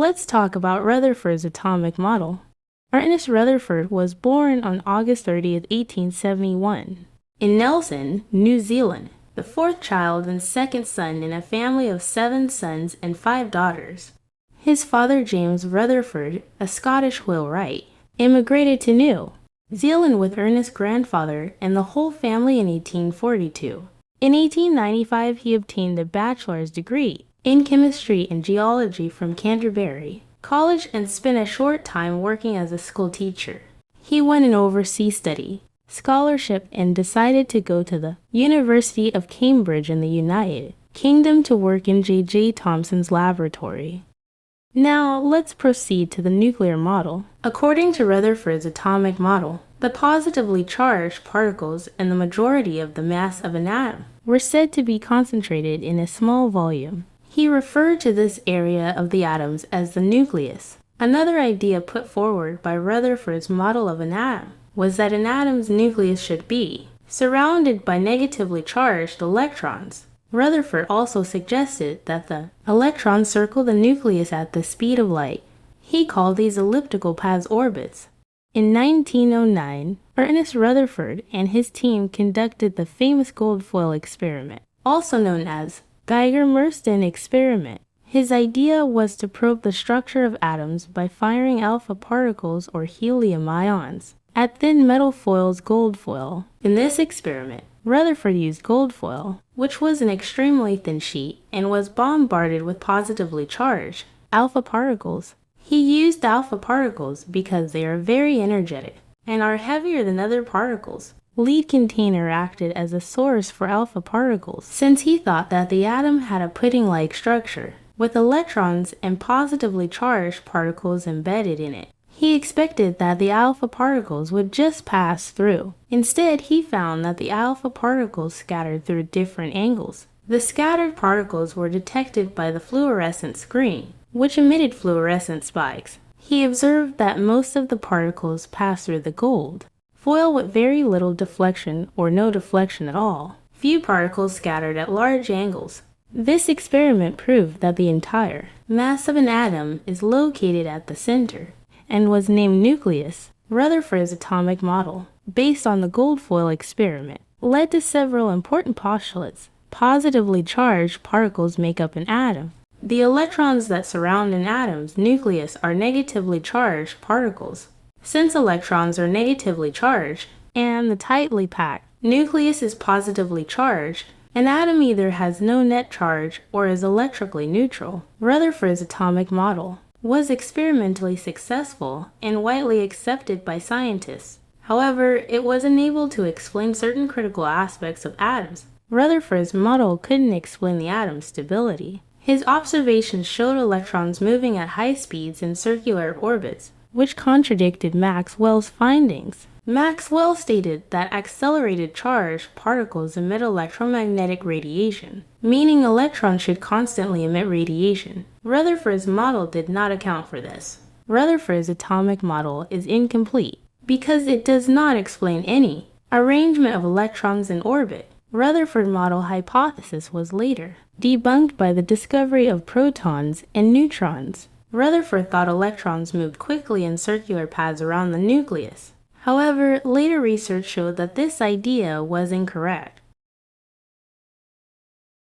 Let's talk about Rutherford's atomic model. Ernest Rutherford was born on August 30th, 1871, in Nelson, New Zealand, the fourth child and second son in a family of 7 sons and 5 daughters. His father, James Rutherford, a Scottish wheelwright, immigrated to New Zealand with Ernest's grandfather and the whole family in 1842. In 1895, he obtained a bachelor's degree in chemistry and geology from Canterbury College and spent a short time working as a school teacher. He went an overseas study scholarship and decided to go to the University of Cambridge in the United Kingdom to work in J.J. Thomson's laboratory. Now, let's proceed to the nuclear model. According to Rutherford's atomic model, the positively charged particles and the majority of the mass of an atom were said to be concentrated in a small volume. He referred to this area of the atoms as the nucleus. Another idea put forward by Rutherford's model of an atom was that an atom's nucleus should be surrounded by negatively charged electrons. Rutherford also suggested that the electrons circle the nucleus at the speed of light. He called these elliptical paths orbits. In 1909, Ernest Rutherford and his team conducted the famous gold foil experiment, also known as Geiger-Mersenne experiment. His idea was to probe the structure of atoms by firing alpha particles or helium ions at thin metal foil's gold foil. In this experiment, Rutherford used gold foil, which was an extremely thin sheet and was bombarded with positively charged alpha particles. He used alpha particles because they are very energetic and are heavier than other particles. Lead container acted as a source for alpha particles since he thought that the atom had a pudding-like structure with electrons and positively charged particles embedded in it. He expected that the alpha particles would just pass through. Instead, he found that the alpha particles scattered through different angles. The scattered particles were detected by the fluorescent screen, which emitted fluorescent spikes. He observed that most of the particles passed through the gold foil with very little deflection or no deflection at all. Few particles scattered at large angles. This experiment proved that the entire mass of an atom is located at the center and was named nucleus. Rutherford's atomic model, based on the gold foil experiment, led to several important postulates. Positively charged particles make up an atom. The electrons that surround an atom's nucleus are negatively charged particles. Since electrons are negatively charged and the tightly packed nucleus is positively charged, an atom either has no net charge or is electrically neutral. Rutherford's atomic model was experimentally successful and widely accepted by scientists. However, it was unable to explain certain critical aspects of atoms. Rutherford's model couldn't explain the atom's stability. His observations showed electrons moving at high speeds in circular orbits, which contradicted Maxwell's findings. Maxwell stated that accelerated charged particles emit electromagnetic radiation, meaning electrons should constantly emit radiation. Rutherford's model did not account for this. Rutherford's atomic model is incomplete because it does not explain any arrangement of electrons in orbit. Rutherford model hypothesis was later debunked by the discovery of protons and neutrons. Rutherford thought electrons moved quickly in circular paths around the nucleus. However, later research showed that this idea was incorrect.